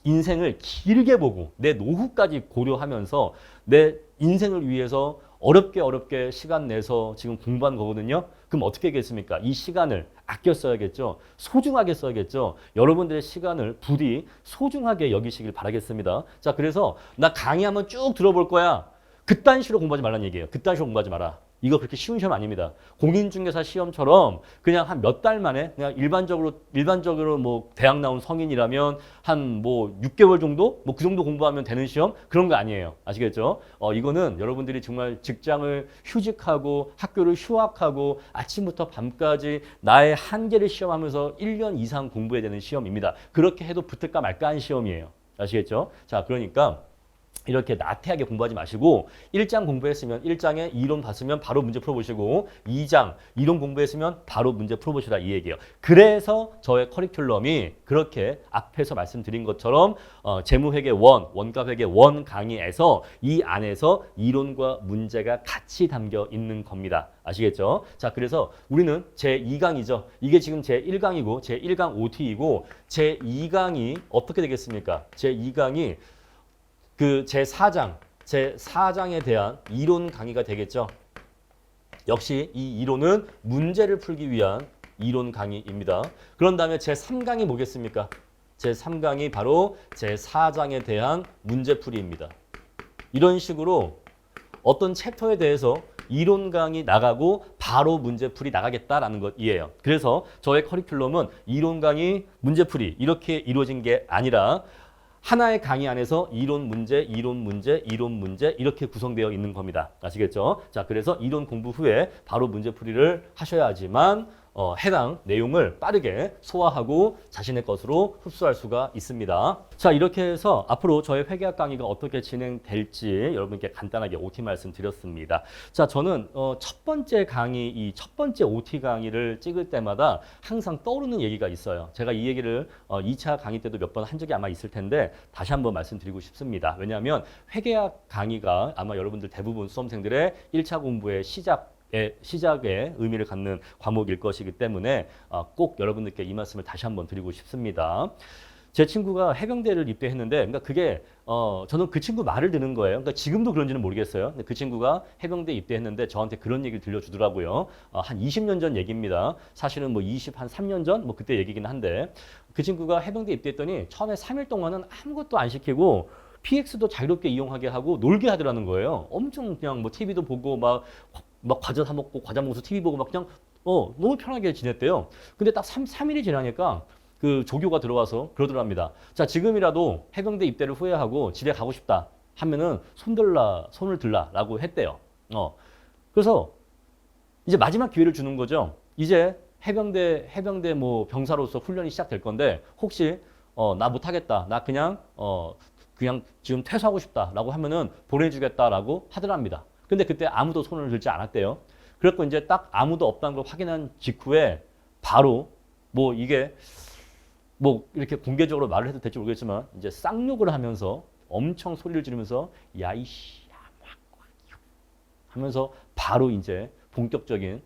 인생을 길게 보고 내 노후까지 고려하면서 내 인생을 위해서 어렵게 시간 내서 지금 공부하는 거거든요. 그럼 어떻게 하겠습니까? 이 시간을 아껴 써야겠죠. 소중하게 써야겠죠. 여러분들의 시간을 부디 소중하게 여기시길 바라겠습니다. 자, 그래서 나 강의 한번 쭉 들어볼 거야. 그딴 식으로 공부하지 말라는 얘기예요. 그딴 식으로 공부하지 마라. 이거 그렇게 쉬운 시험 아닙니다. 공인중개사 시험처럼 그냥 한 몇 달 만에 그냥 일반적으로 뭐 대학 나온 성인이라면 한 뭐 6개월 정도 뭐 그 정도 공부하면 되는 시험 그런 거 아니에요. 아시겠죠? 이거는 여러분들이 정말 직장을 휴직하고 학교를 휴학하고 아침부터 밤까지 나의 한계를 시험하면서 1년 이상 공부해야 되는 시험입니다. 그렇게 해도 붙을까 말까 한 시험이에요. 아시겠죠? 자, 그러니까 이렇게 나태하게 공부하지 마시고 1장 공부했으면 1장에 이론 봤으면 바로 문제 풀어보시고 2장 이론 공부했으면 바로 문제 풀어보시라 이 얘기예요. 그래서 저의 커리큘럼이 그렇게 앞에서 말씀드린 것처럼 재무회계 원가회계 강의에서 이 안에서 이론과 문제가 같이 담겨 있는 겁니다. 아시겠죠? 자, 그래서 우리는 제2강이죠. 이게 지금 제1강이고 제1강 OT이고 제2강이 어떻게 되겠습니까? 제2강이 그 제4장에 대한 이론 강의가 되겠죠. 역시 이 이론은 문제를 풀기 위한 이론 강의입니다. 그런 다음에 제3강이 뭐겠습니까? 제3강이 바로 제4장에 대한 문제풀이입니다. 이런 식으로 어떤 챕터에 대해서 이론 강의 나가고 바로 문제풀이 나가겠다라는 것이에요. 그래서 저의 커리큘럼은 이론 강의, 문제풀이 이렇게 이루어진 게 아니라 하나의 강의 안에서 이론 문제 이렇게 구성되어 있는 겁니다. 아시겠죠? 자, 그래서 이론 공부 후에 바로 문제풀이를 하셔야지만 해당 내용을 빠르게 소화하고 자신의 것으로 흡수할 수가 있습니다. 자, 이렇게 해서 앞으로 저의 회계학 강의가 어떻게 진행될지 여러분께 간단하게 OT 말씀드렸습니다. 자, 저는 첫 번째 강의, 이 첫 번째 OT 강의를 찍을 때마다 항상 떠오르는 얘기가 있어요. 제가 이 얘기를 2차 강의 때도 몇 번 한 적이 아마 있을 텐데 다시 한번 말씀드리고 싶습니다. 왜냐하면 회계학 강의가 아마 여러분들 대부분 수험생들의 1차 공부의 시작에 의미를 갖는 과목일 것이기 때문에 꼭 여러분들께 이 말씀을 다시 한번 드리고 싶습니다. 제 친구가 해병대를 입대했는데, 그러니까 그게 저는 그 친구 말을 듣는 거예요. 그러니까 지금도 그런지는 모르겠어요. 근데 그 친구가 해병대 입대했는데 저한테 그런 얘기를 들려주더라고요. 한 20년 전 얘기입니다. 사실은 뭐 3년 전 뭐 그때 얘기긴 한데 그 친구가 해병대 입대했더니 처음에 3일 동안은 아무것도 안 시키고 PX도 자유롭게 이용하게 하고 놀게 하더라는 거예요. 엄청 그냥 뭐 TV도 보고 막 과자 사 먹고 과자 먹어서 TV 보고 막 그냥 너무 편하게 지냈대요. 근데 딱 3일이 지나니까 그 조교가 들어와서 그러더랍니다. 자, 지금이라도 해병대 입대를 후회하고 집에 가고 싶다 하면은 손을 들라라고 했대요. 그래서 이제 마지막 기회를 주는 거죠. 이제 해병대 뭐 병사로서 훈련이 시작될 건데 혹시 나 못하겠다. 나 그냥 지금 퇴소하고 싶다라고 하면은 보내주겠다라고 하더랍니다. 근데 그때 아무도 손을 들지 않았대요. 그래서 이제 딱 아무도 없다는 걸 확인한 직후에 바로 뭐 이게 뭐 이렇게 공개적으로 말을 해도 될지 모르겠지만 이제 쌍욕을 하면서 엄청 소리를 지르면서 야이씨 하면서 바로 이제 본격적인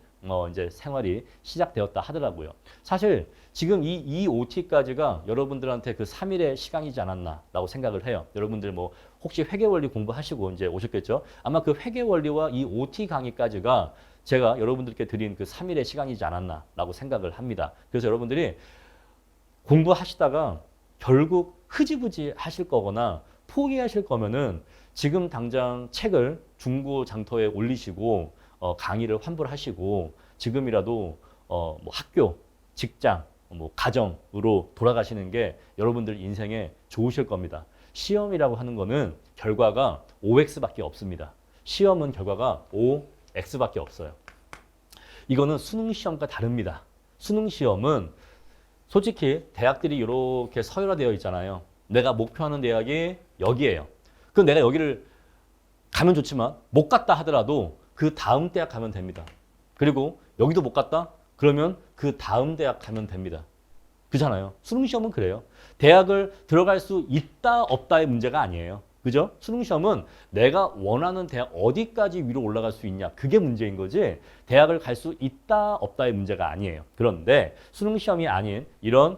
이제 생활이 시작되었다 하더라고요. 사실 지금 이 OT까지가 여러분들한테 그 3일의 시간이지 않았나라고 생각을 해요. 여러분들 뭐 혹시 회계원리 공부하시고 이제 오셨겠죠? 아마 그 회계원리와 이 OT 강의까지가 제가 여러분들께 드린 그 3일의 시간이지 않았나라고 생각을 합니다. 그래서 여러분들이 공부하시다가 결국 흐지부지 하실 거거나 포기하실 거면은 지금 당장 책을 중고 장터에 올리시고 강의를 환불하시고 지금이라도 뭐 학교, 직장, 뭐 가정으로 돌아가시는 게 여러분들 인생에 좋으실 겁니다. 시험이라고 하는 거는 결과가 OX밖에 없습니다. 시험은 결과가 OX밖에 없어요. 이거는 수능 시험과 다릅니다. 수능 시험은 솔직히 대학들이 이렇게 서열화되어 있잖아요. 내가 목표하는 대학이 여기예요. 그럼 내가 여기를 가면 좋지만 못 갔다 하더라도 그 다음 대학 가면 됩니다. 그리고 여기도 못 갔다? 그러면 그 다음 대학 가면 됩니다. 그잖아요. 수능 시험은 그래요. 대학을 들어갈 수 있다 없다의 문제가 아니에요. 그죠? 수능 시험은 내가 원하는 대학 어디까지 위로 올라갈 수 있냐 그게 문제인 거지 대학을 갈 수 있다 없다의 문제가 아니에요. 그런데 수능 시험이 아닌 이런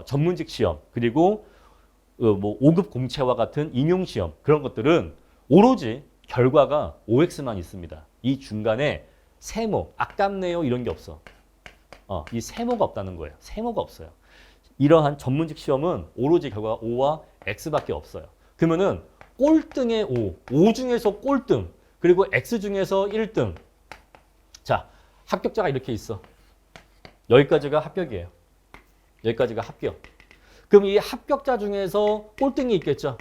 전문직 시험 그리고 뭐 5급 공채와 같은 임용 시험 그런 것들은 오로지 결과가 OX만 있습니다. 이 중간에 세모, 아깝네요 이런 게 없어. 이 세모가 없다는 거예요. 세모가 없어요. 이러한 전문직 시험은 오로지 결과가 O와 X밖에 없어요. 그러면은 꼴등의 O 중에서 꼴등, 그리고 X 중에서 1등. 자, 합격자가 이렇게 있어. 여기까지가 합격이에요. 여기까지가 합격. 그럼 이 합격자 중에서 꼴등이 있겠죠.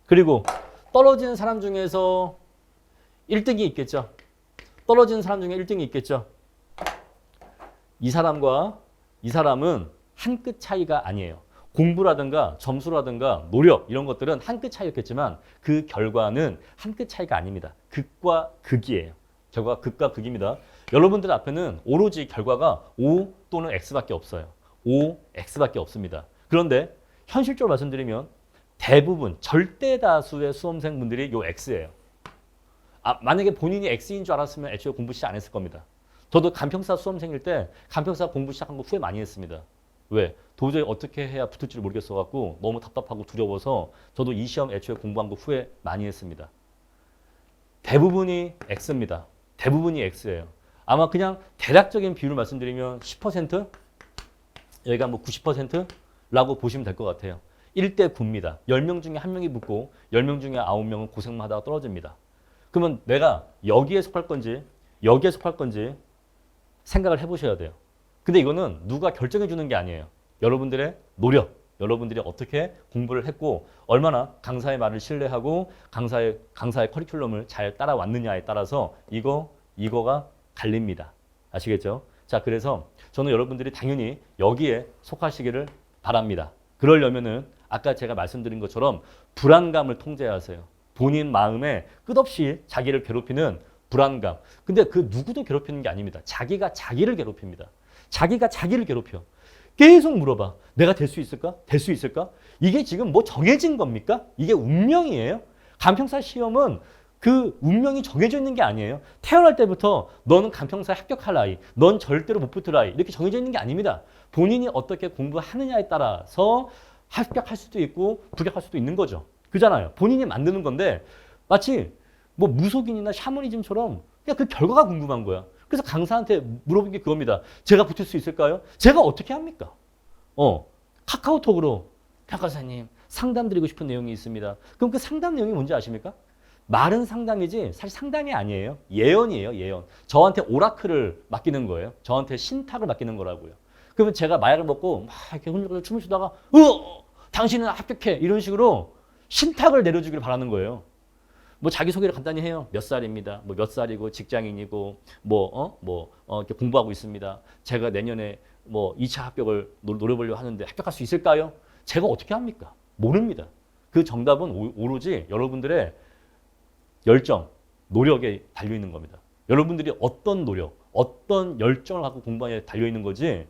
그리고 떨어지는 사람 중에서 1등이 있겠죠. 떨어지는 사람 중에 1등이 있겠죠. 이 사람과 이 사람은 한 끗 차이가 아니에요. 공부라든가 점수라든가 노력 이런 것들은 한 끗 차이였겠지만 그 결과는 한 끗 차이가 아닙니다. 극과 극이에요. 결과가 극과 극입니다. 여러분들 앞에는 오로지 결과가 O 또는 X밖에 없어요. O, X밖에 없습니다. 그런데 현실적으로 말씀드리면 대부분 절대 다수의 수험생분들이 요 X예요. 만약에 본인이 X인 줄 알았으면 애초에 공부 시작 안 했을 겁니다. 저도 간평사 수험생일 때 간평사 공부 시작한 거 후회 많이 했습니다. 왜? 도저히 어떻게 해야 붙을지를 모르겠어갖고 너무 답답하고 두려워서 저도 이 시험 애초에 공부한 거 후회 많이 했습니다. 대부분이 X입니다. 대부분이 X예요. 아마 그냥 대략적인 비율을 말씀드리면 10%? 여기가 뭐 90%라고 보시면 될 것 같아요. 1대 9입니다. 10명 중에 1명이 붙고 10명 중에 9명은 고생만 하다가 떨어집니다. 그러면 내가 여기에 속할 건지 여기에 속할 건지 생각을 해보셔야 돼요. 근데 이거는 누가 결정해 주는 게 아니에요. 여러분들의 노력, 여러분들이 어떻게 공부를 했고 얼마나 강사의 말을 신뢰하고 강사의 커리큘럼을 잘 따라왔느냐에 따라서 이거가 갈립니다. 아시겠죠? 자, 그래서 저는 여러분들이 당연히 여기에 속하시기를 바랍니다. 그러려면은 아까 제가 말씀드린 것처럼 불안감을 통제하세요. 본인 마음에 끝없이 자기를 괴롭히는 불안감. 근데 그 누구도 괴롭히는 게 아닙니다. 자기가 자기를 괴롭힙니다. 자기가 자기를 괴롭혀. 계속 물어봐. 내가 될 수 있을까? 될 수 있을까? 이게 지금 뭐 정해진 겁니까? 이게 운명이에요? 간평사 시험은 그 운명이 정해져 있는 게 아니에요. 태어날 때부터 너는 간평사에 합격할 아이, 넌 절대로 못 붙을 아이 이렇게 정해져 있는 게 아닙니다. 본인이 어떻게 공부하느냐에 따라서 합격할 수도 있고 불격할 수도 있는 거죠. 그잖아요. 본인이 만드는 건데 마치 뭐 무속인이나 샤머니즘처럼 그냥 그 결과가 궁금한 거야. 그래서 강사한테 물어본 게 그겁니다. 제가 붙을 수 있을까요? 제가 어떻게 합니까? 카카오톡으로 평가사님 상담 드리고 싶은 내용이 있습니다. 그럼 그 상담 내용이 뭔지 아십니까? 말은 상담이지 사실 상담이 아니에요. 예언이에요. 예언. 저한테 오라클을 맡기는 거예요. 저한테 신탁을 맡기는 거라고요. 그러면 제가 마약을 먹고 막 이렇게 흔들흔들 춤을 추다가 당신은 합격해 이런 식으로 신탁을 내려주기를 바라는 거예요. 뭐 자기소개를 간단히 해요. 몇 살입니다. 뭐 몇 살이고 직장인이고 이렇게 공부하고 있습니다. 제가 내년에 뭐 2차 합격을 노려보려고 하는데 합격할 수 있을까요? 제가 어떻게 합니까? 모릅니다. 그 정답은 오로지 여러분들의 열정, 노력에 달려있는 겁니다. 여러분들이 어떤 노력, 어떤 열정을 갖고 공부에 달려있는 거지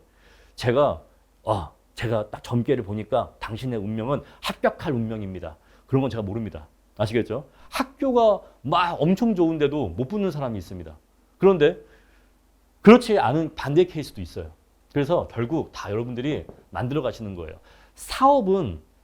제가 딱 점괘를 보니까 당신의 운명은 합격할 운명입니다. 그런 건 제가 모릅니다. 아시겠죠? 학교가 막 엄청 좋은데도 못 붙는 사람이 있습니다. 그런데 그렇지 않은 반대 케이스도 있어요. 그래서 결국 다 여러분들이 만들어 가시는 거예요.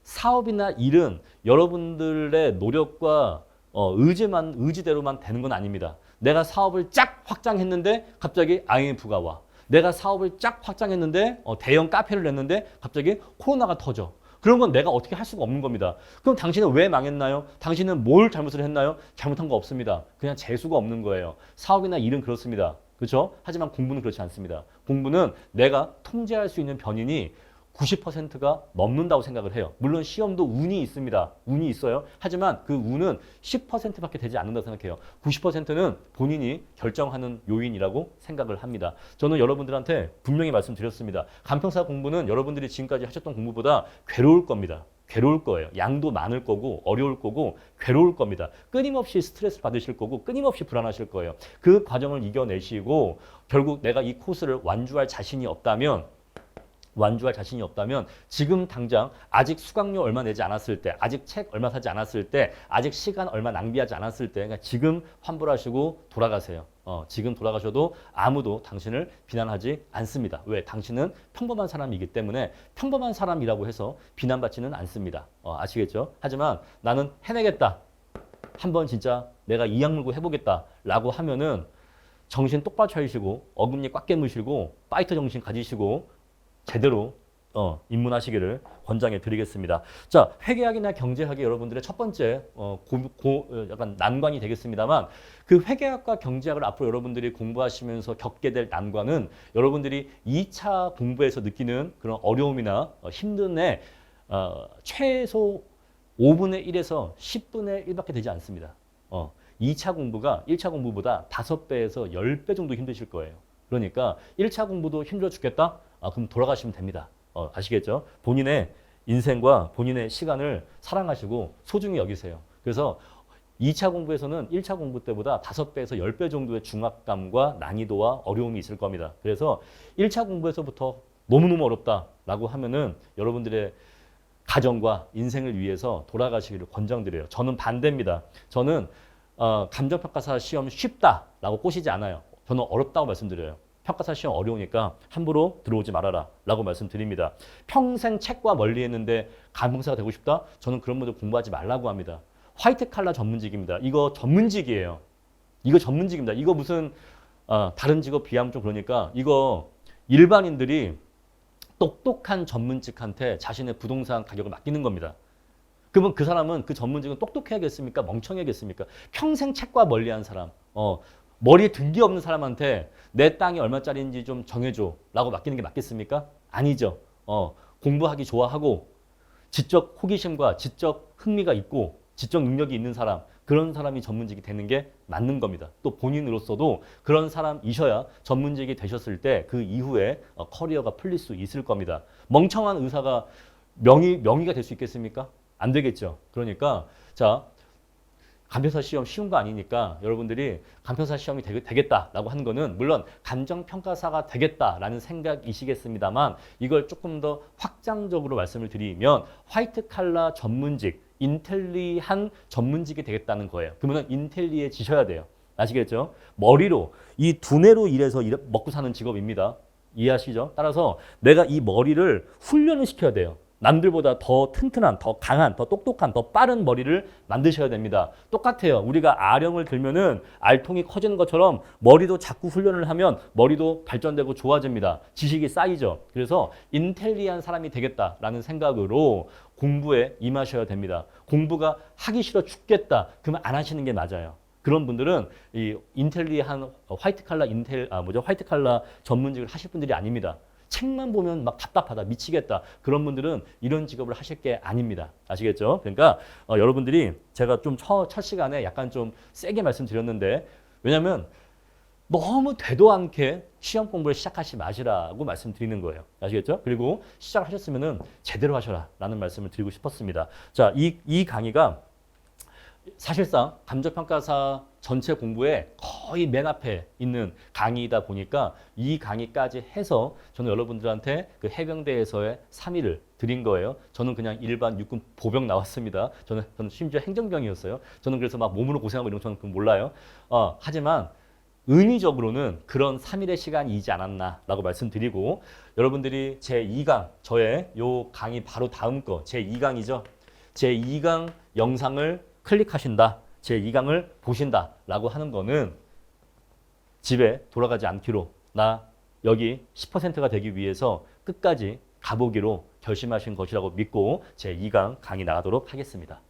사업이나 일은 여러분들의 노력과 의지대로만 되는 건 아닙니다. 내가 사업을 쫙 확장했는데 갑자기 IMF가 와. 내가 사업을 쫙 확장했는데 대형 카페를 냈는데 갑자기 코로나가 터져. 그런 건 내가 어떻게 할 수가 없는 겁니다. 그럼 당신은 왜 망했나요? 당신은 뭘 잘못을 했나요? 잘못한 거 없습니다. 그냥 재수가 없는 거예요. 사업이나 일은 그렇습니다. 그렇죠? 하지만 공부는 그렇지 않습니다. 공부는 내가 통제할 수 있는 변인이 90%가 넘는다고 생각을 해요. 물론 시험도 운이 있습니다. 운이 있어요. 하지만 그 운은 10%밖에 되지 않는다고 생각해요. 90%는 본인이 결정하는 요인이라고 생각을 합니다. 저는 여러분들한테 분명히 말씀드렸습니다. 간평사 공부는 여러분들이 지금까지 하셨던 공부보다 괴로울 겁니다. 괴로울 거예요. 양도 많을 거고 어려울 거고 괴로울 겁니다. 끊임없이 스트레스 받으실 거고 끊임없이 불안하실 거예요. 그 과정을 이겨내시고 결국 내가 이 코스를 완주할 자신이 없다면 지금 당장 아직 수강료 얼마 내지 않았을 때, 아직 책 얼마 사지 않았을 때, 아직 시간 얼마 낭비하지 않았을 때 그러니까 지금 환불하시고 돌아가세요. 지금 돌아가셔도 아무도 당신을 비난하지 않습니다. 왜? 당신은 평범한 사람이기 때문에 평범한 사람이라고 해서 비난받지는 않습니다. 아시겠죠? 하지만 나는 해내겠다. 한번 진짜 내가 이 악물고 해보겠다라고 하면은 정신 똑바로 차리시고 어금니 꽉 깨무시고 파이터 정신 가지시고 제대로 입문하시기를 권장해 드리겠습니다. 자, 회계학이나 경제학이 여러분들의 첫 번째 약간 난관이 되겠습니다만 그 회계학과 경제학을 앞으로 여러분들이 공부하시면서 겪게 될 난관은 여러분들이 2차 공부에서 느끼는 그런 어려움이나 힘듦에 최소 5분의 1에서 10분의 1밖에 되지 않습니다. 2차 공부가 1차 공부보다 5배에서 10배 정도 힘드실 거예요. 그러니까 1차 공부도 힘들어 죽겠다? 그럼 돌아가시면 됩니다. 아시겠죠? 본인의 인생과 본인의 시간을 사랑하시고 소중히 여기세요. 그래서 2차 공부에서는 1차 공부 때보다 5배에서 10배 정도의 중압감과 난이도와 어려움이 있을 겁니다. 그래서 1차 공부에서부터 너무너무 어렵다라고 하면은 여러분들의 가정과 인생을 위해서 돌아가시기를 권장드려요. 저는 반대입니다. 저는 감정평가사 시험 쉽다라고 꼬시지 않아요. 저는 어렵다고 말씀드려요. 평가사 시험 어려우니까 함부로 들어오지 말아라 라고 말씀드립니다. 평생 책과 멀리 했는데 감평사가 되고 싶다? 저는 그런 분들 공부하지 말라고 합니다. 화이트 칼라 전문직입니다. 이거 전문직이에요. 이거 전문직입니다. 이거 무슨 다른 직업 비하면 좀 그러니까 이거 일반인들이 똑똑한 전문직한테 자신의 부동산 가격을 맡기는 겁니다. 그러면 그 사람은 그 전문직은 똑똑해야겠습니까? 멍청해야겠습니까? 평생 책과 멀리한 사람, 머리에 든 게 없는 사람한테 내 땅이 얼마짜리인지 좀 정해줘 라고 맡기는 게 맞겠습니까? 아니죠. 공부하기 좋아하고 지적 호기심과 지적 흥미가 있고 지적 능력이 있는 사람, 그런 사람이 전문직이 되는 게 맞는 겁니다. 또 본인으로서도 그런 사람이셔야 전문직이 되셨을 때 그 이후에 커리어가 풀릴 수 있을 겁니다. 멍청한 의사가 명의가 될 수 있겠습니까? 안 되겠죠. 그러니까 자, 간평사 시험 쉬운 거 아니니까 여러분들이 간평사 시험이 되겠다라고 하는 거는 물론 감정평가사가 되겠다라는 생각이시겠습니다만 이걸 조금 더 확장적으로 말씀을 드리면 화이트 칼라 전문직, 인텔리한 전문직이 되겠다는 거예요. 그러면 인텔리해지셔야 돼요. 아시겠죠? 머리로 이 두뇌로 일해서 먹고 사는 직업입니다. 이해하시죠? 따라서 내가 이 머리를 훈련을 시켜야 돼요. 남들보다 더 튼튼한, 더 강한, 더 똑똑한, 더 빠른 머리를 만드셔야 됩니다. 똑같아요. 우리가 아령을 들면은 알통이 커지는 것처럼 머리도 자꾸 훈련을 하면 머리도 발전되고 좋아집니다. 지식이 쌓이죠. 그래서 인텔리한 사람이 되겠다라는 생각으로 공부에 임하셔야 됩니다. 공부가 하기 싫어 죽겠다. 그러면 안 하시는 게 맞아요. 그런 분들은 이 인텔리한 화이트 칼라 전문직을 하실 분들이 아닙니다. 책만 보면 막 답답하다, 미치겠다. 그런 분들은 이런 직업을 하실 게 아닙니다. 아시겠죠? 그러니까 여러분들이 제가 좀 첫 시간에 약간 좀 세게 말씀드렸는데 왜냐하면 너무 되도 않게 시험 공부를 시작하지 마시라고 말씀드리는 거예요. 아시겠죠? 그리고 시작하셨으면은 제대로 하셔라 라는 말씀을 드리고 싶었습니다. 자, 이 강의가 사실상 감정평가사 전체 공부에 거의 맨 앞에 있는 강의이다 보니까 이 강의까지 해서 저는 여러분들한테 그 해병대에서의 3위를 드린 거예요. 저는 그냥 일반 육군 보병 나왔습니다. 저는 심지어 행정병이었어요. 저는 그래서 막 몸으로 고생하고 이런 거 저는 몰라요. 하지만 은의적으로는 그런 3일의 시간이지 않았나라고 말씀드리고 여러분들이 제2강 저의 요 강의 바로 다음 거 제2강이죠. 제2강 영상을 클릭하신다. 제2강을 보신다라고 하는 거는 집에 돌아가지 않기로 나 여기 10%가 되기 위해서 끝까지 가보기로 결심하신 것이라고 믿고 제2강 강의 나가도록 하겠습니다.